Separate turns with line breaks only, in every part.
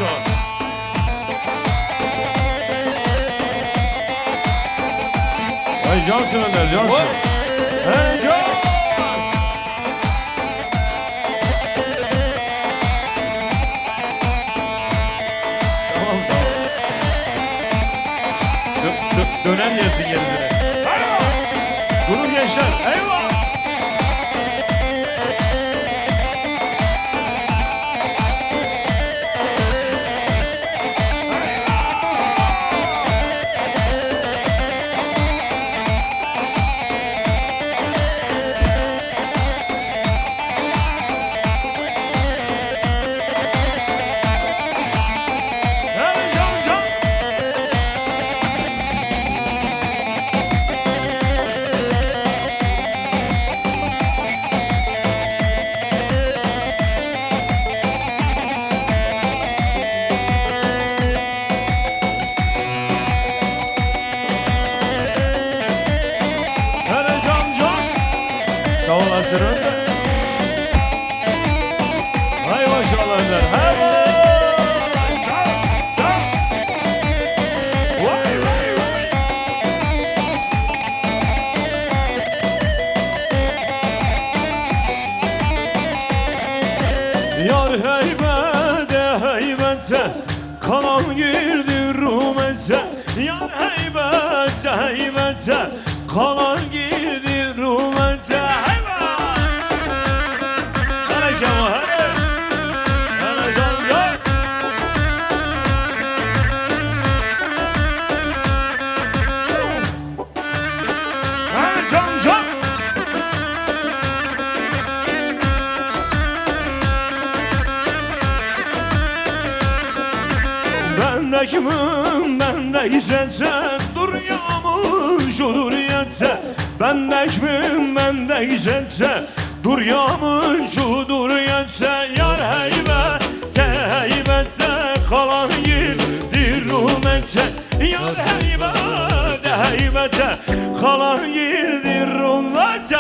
maşallah. Ay cansın Önder, cansın. Hey can. Tamam tamam. Döner yesin yerine. Durun gençler. Eyvah. Sağ olasın Önder. Hay maşallah Önder. Hay vay. Sağ, sağ. Vay vay vay. Yar heybete heybete kalan girdi rumete. Yar heybete heybete kalan girdi rumete. Ben de kimim, ben de güzelse dur yağmur şu dur yetse. Ben de kimim, ben de güzelse dur yağmur şu dur yetse. Yar heybete heybete kalan girdi rumete. Yar heybete heybete kalan girdi rumete.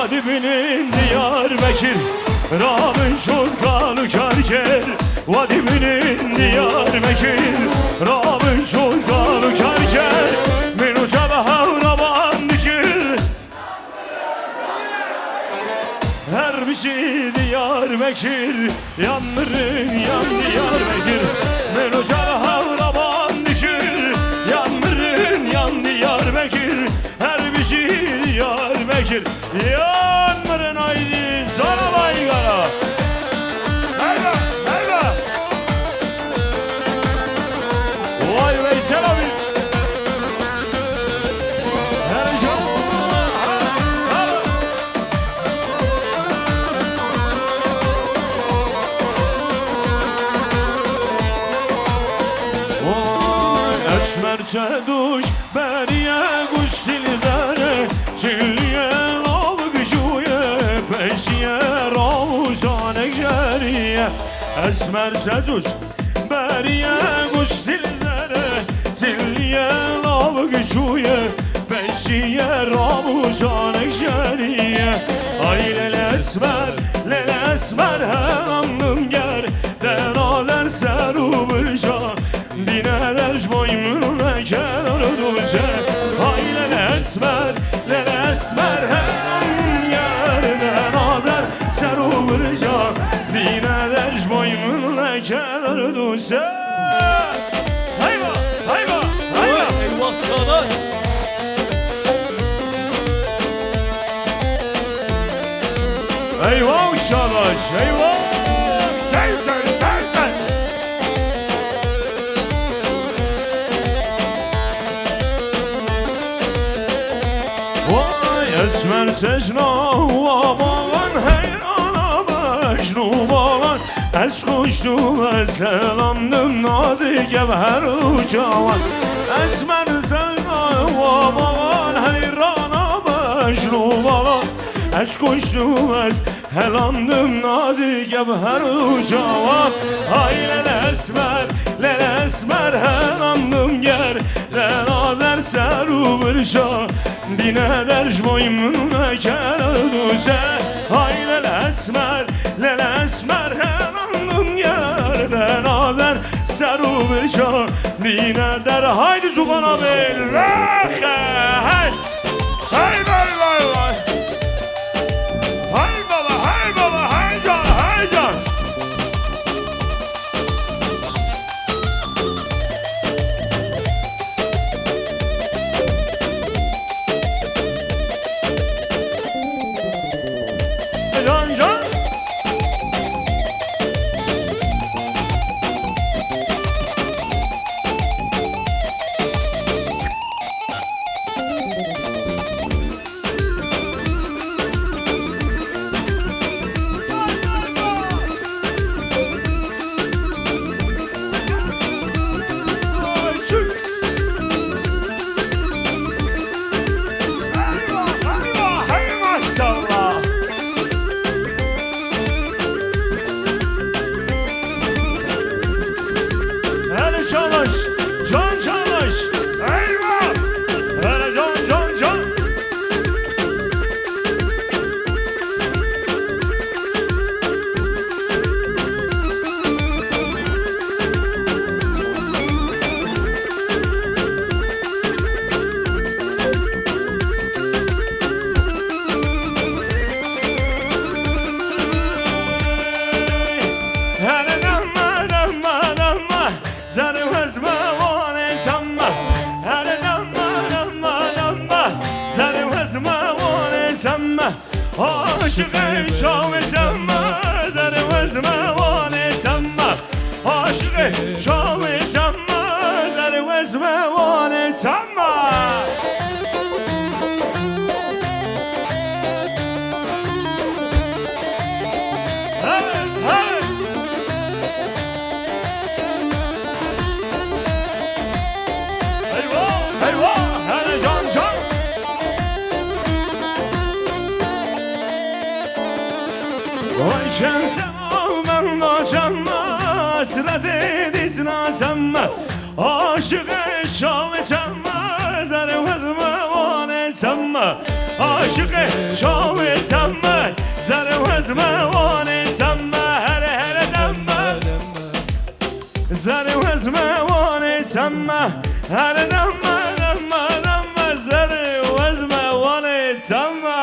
Vadibinin Diyarbakır Rabın çolkanı kerker. Vadibinin Diyarbakır Rabın çolkanı kerker. Minu tebehavra bandikir. Her bir şey Diyarbakır yanırın yan Diyarbakır. Minu tebehavra bandikir. Yanırın yan Diyarbakır. Her bir şey Diyarbakır yanırın haydi sana baygara. Merhaba, merhaba. Vay Veysel abi. Heyecan. Vay esmerce duş beriye kuş silzere. Çilye peşiye ravuzane geriye. Esmer sezuş beriye kuş silzere. Çilye lavgışuye peşiye ravuzane geriye. Ay lele esmer her anlım ger. Denazer seru bırca dine derş boymuna kenar duze. Ay lele esmer her anlım ger. Nazer seru bırca dine derş boymuna kenar duze. Hayva hayva hayva.
Eyvah çağdaş.
Şadaş eyvah sen Vay esmer tecna baban heyrana mecnu baban Ez koştum eslandım nazi gevher ucavan Esmer tecna baban heyrana mecnu baban Ez koştum eslandım nazi gevher ucavan Ay lel esmer helandım ger Lenazer seru birşa Bine derjmoymun keruduse Ay lel esmer helandım ger Lenazer seru birşa Bine der haydi Zuban abi Rahe hey Hey vay vay vay Hay baba hay baba hay can hay can Can can Çalış, can çalış, eyvah! Hele can. Hele damma, zarı vazma vane zamma. Hele damma, zarı vazma vane zamma. Aşık şav zamma, zarı vazma vane zamma. Aşık şav zamma, zarı vazma vane zamma. Vay çemsem da çamma Sıra dedisin açamma Aşık şav çamma Zarı vazma vane çamma Aşık şav çamma Zarı vazma vane çamma Hele damma Zarı vazma vane çamma Hele damma Zarı vazma vane çamma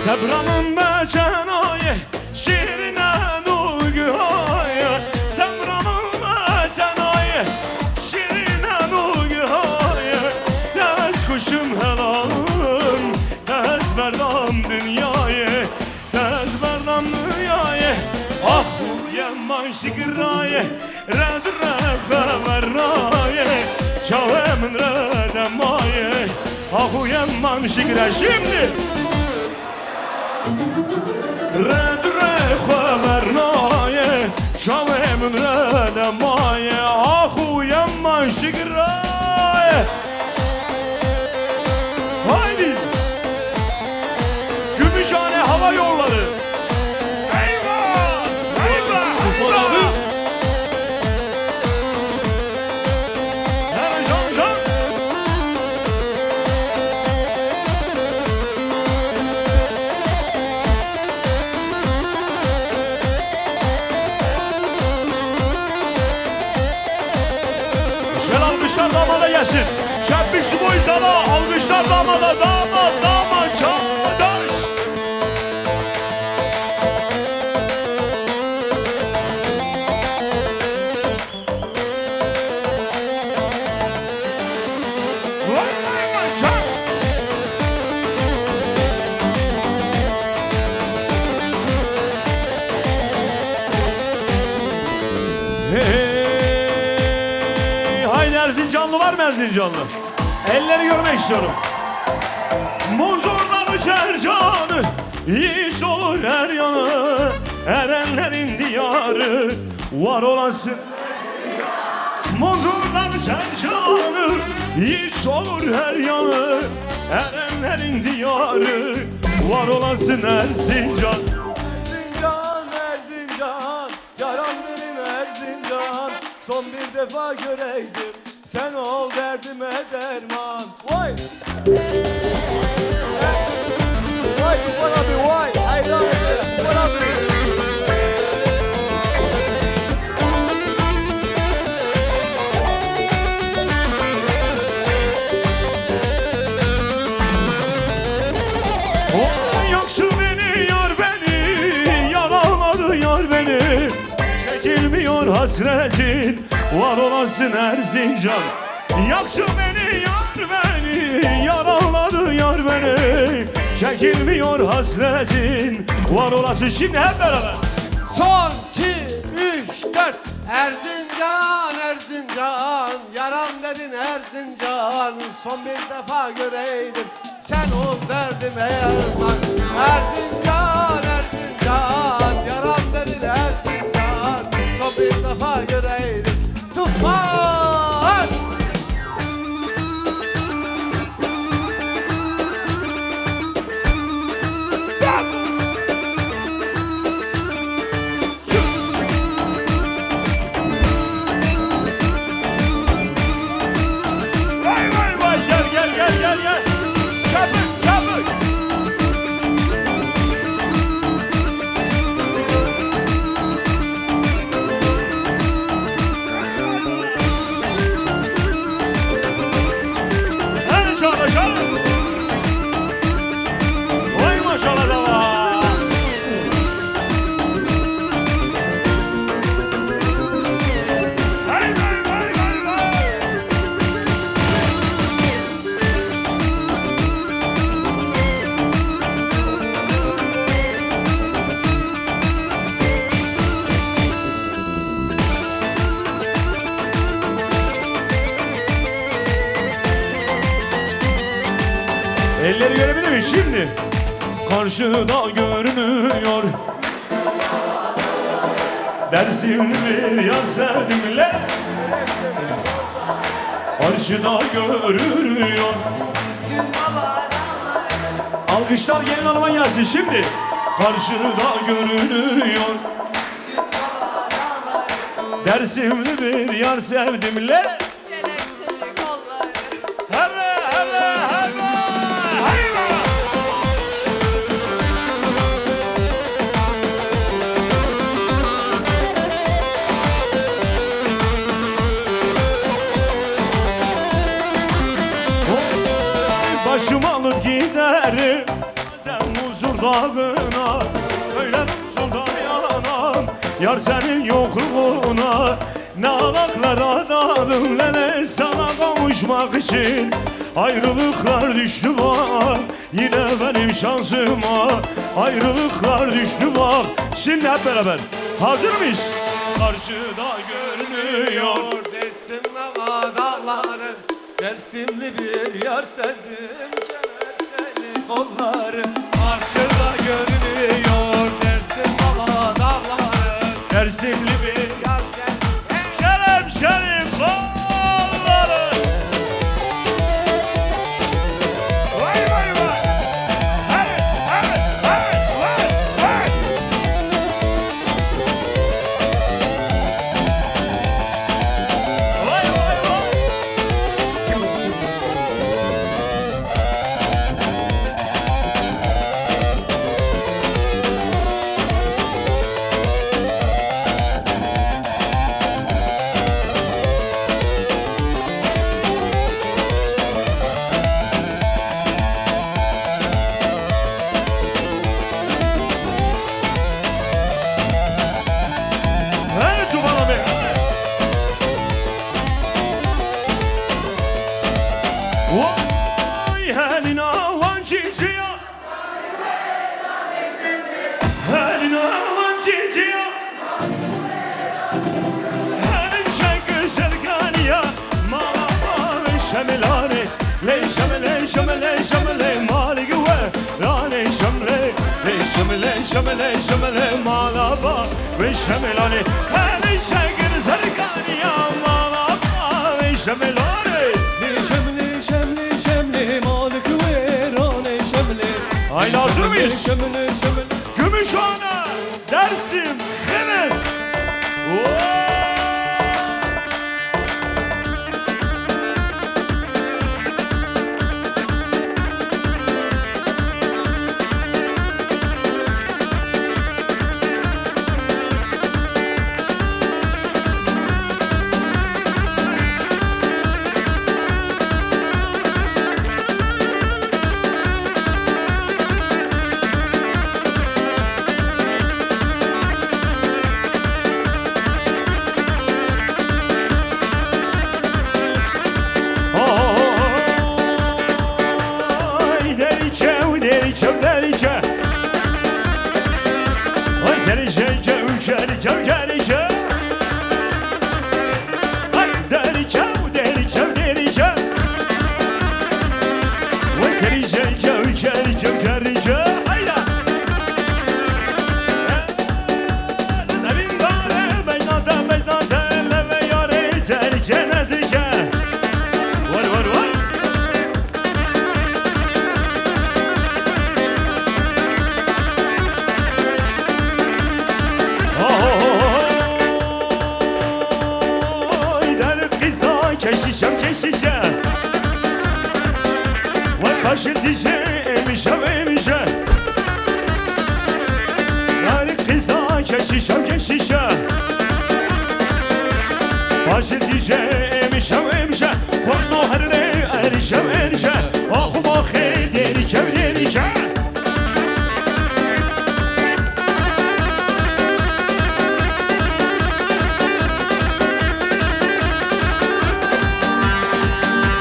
Sabramın beçenayı şirine nugahaya Sabramın beçenayı şirine nugahaya Tez kuşum helalım tez ver Şam şigre şimdi. Redre xabernaye Şavemün rede maye Ahu yemman şigraye. Haydi Gümüşhane Hava Yolları. Eyvah! Eyvah! Eyvah! Hele can can. Alkışlar damada gelsin. Şempik şu boy sana. Alkışlar damada. Damat çağdaş. Vay vay vay çağ. Erzincanlı var mı Erzincanlı? Elleri görmek istiyorum. Muzurdan uçar canı, hiç olur her yanı. Erenlerin diyarı var olasın. Muzurdan uçar canı, hiç olur her yanı. Erenlerin diyarı var olasın Erzincan.
Erzincan, Erzincan, yaram benim Erzincan. Son bir defa göreydim, sen ol derdime derman. Vay! Vay Tufan abi vay! Hayran Tufan abi!
Yoksa beni yar beni, yaraladı yar beni. Çekilmiyor hasretin, var olasın Erzincan. Yaksın beni yar beni, yaraladı yar beni. Çekilmiyor hasretin, var olasın. Şimdi hep beraber.
Son 2, 3, 4 Erzincan, Erzincan, yaram dedin Erzincan. Son bir defa göreydim, sen ol derdime yarman. Erzincan, Erzincan, yaram dedin Erzincan. Son bir defa göreydim, Tufan.
Vay vay vay, gel gel gel gel gel. Çabuk çabuk. Hadi çabuk çabuk. Vay maşallah da var. Vay vay vay vay vay. Elleri görebilir miyim şimdi? Karşıda görünüyor Dersimli bir yar sevdimle. Karşıda görünüyor. Alkışlar gelin hanıma gelsin şimdi. Karşıda görünüyor Dersimli bir yar sevdimle.
Kelepçeli kolları.
Hele hele hele hayva. Başımı alıp giderim sen huzur dağına. Söylerim sultan yanam yar senin yokluğuna. Ne alaklar adadım ne sana kavuşmak için. Ayrılıklar düştü bak yine benim şansıma. Ayrılıklar düştü bak. Şimdi hep beraber hazır mıyız? Karşıda görünüyor
Dersim hava dağları, Dersimli bir yar sevdim, kolları.
Karşıda görünüyor Dersim baba dağları.
Dersimli bir
Yar gel
Şerif Şerif kolları. Vay vay vay. Hey hey hey vay vay. Vay vay vay. Hey Tuban abi. Vay helin avan çiziyor. Helin avan çiziyor. Helin çek güzel ganiya. Mama ve şemelane. Le şemele şemele şemele mali güve. Rane şemle. Le şemele şemele şemele malaba ve şemelane. Helin çek güzel ganiya. Mama ve şemelane.
Şemli şemli şemli malık verane şemli.
Haydi hazır mıyız?
Şemli şemli.
Gümüşhane, Dersim, Henes. Ay derice, derice, derice. Ay derice, derice, derice. Ay derice, derice, derice. Ay derice, derice, derice. Hayda. Zemin dare, beynade, beynade, leve yare, zerike, nezike. Var var var. Oy der kıza keşişem keşişe. Vay başı dişe emişem emişe. Der kıza keşişem keşişe. Başı dişe emişem emişe. Korkma herine erişem erişe. Ahuma he derike derike.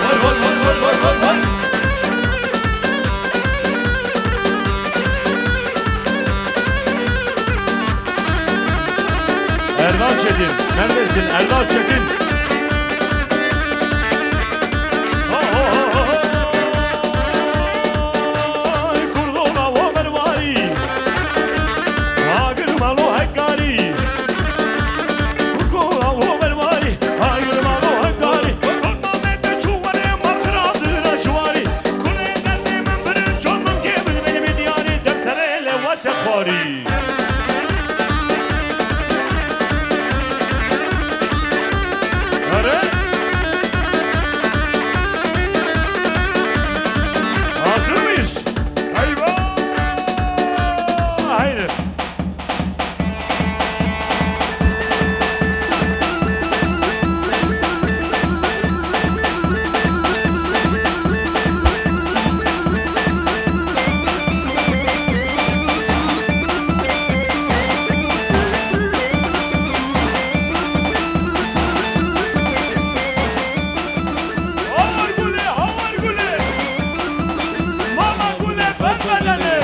Vay vay vay vay vay vay vay. Erdal Çetin, neredesin Erdal Çetin? Ay kurdola o bervari. Agır malo hekkari. Kurdola o bervari. Agır malo hekkari. Kurdola mette çuvare makradır aşvari. Kuleden nemen bir canım gebir benim diyari. Depsere levaçe khari. Hazır mıyız? Hayvan! Haydi. Havar gule, havar gule. Mama gule ben bedeni.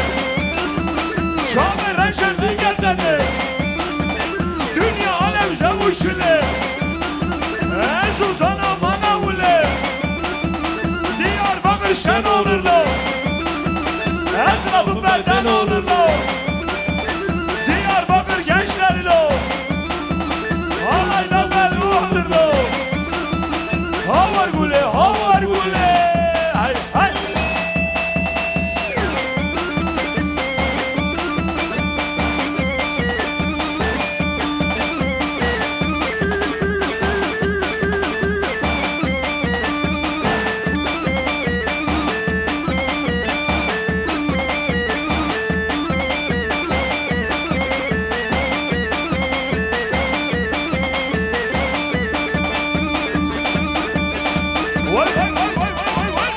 Şabe reşerli gerdeni. Dünya alem zevuşile. Ezuzana bana ule. Diyarbakır şen olurlar. Etrafı benden olur lo. Diyarbakır gençleri lo. Halaydan belli olur lo. Havar gule, havar gule. Hay hay. Vay vay vay vay vay vay vay.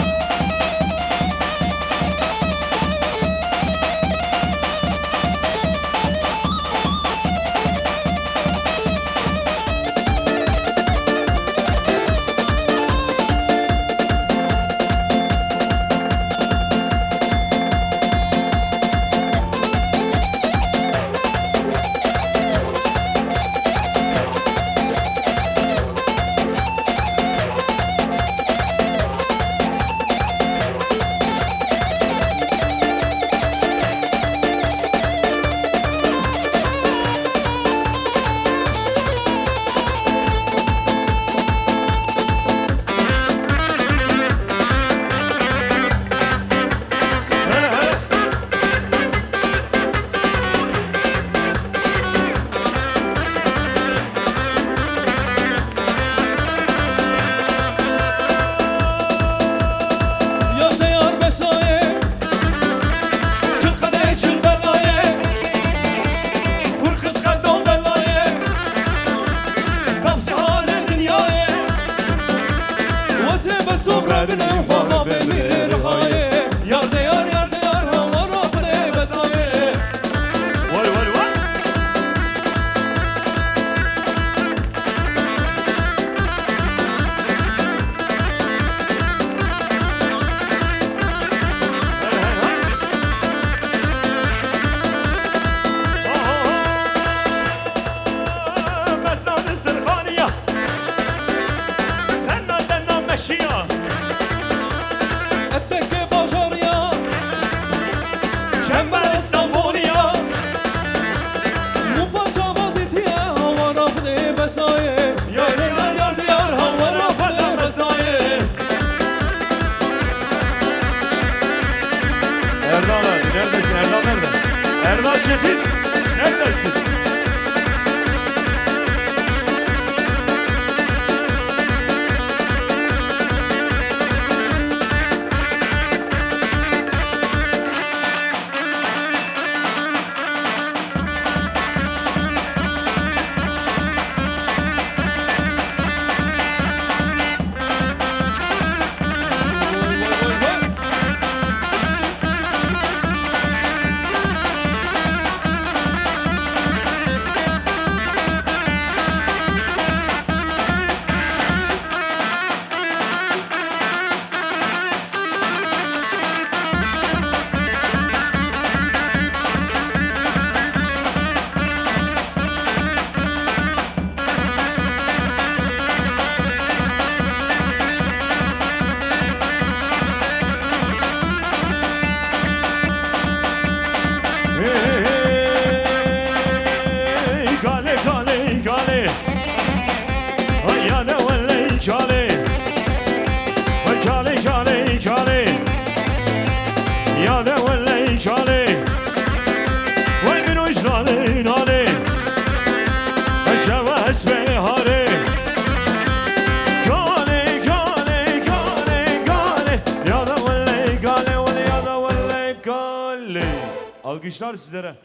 Yazda yar mesaye Çık kadeh çıl belaye Vur kız kaldan belaye Kapsi hale dünyaya Vase be sobra bine Hava be mirir haye Yarda yar Hava rafre mesaye
Vay vay vay. Mesnad-ı Sırhaniye Denna meşiye
Etteke bajarya
Çember İstanbul'ya
Mupaçava ditiye Hava rafre mesaye Yarda yar Hava rafre mesaye
Erdal abi neredesin? Erdal nerede? Erdal Çetin neredesin? Kale kale kale Ay ya ne vallahi kale Ay kale kale kale Ya ne vallahi kale Vay min ucrane nane Ay şevas be hare Kale kale kale kale Ya da vallahi kale Ya da vallahi kale Alkışlar sizlere.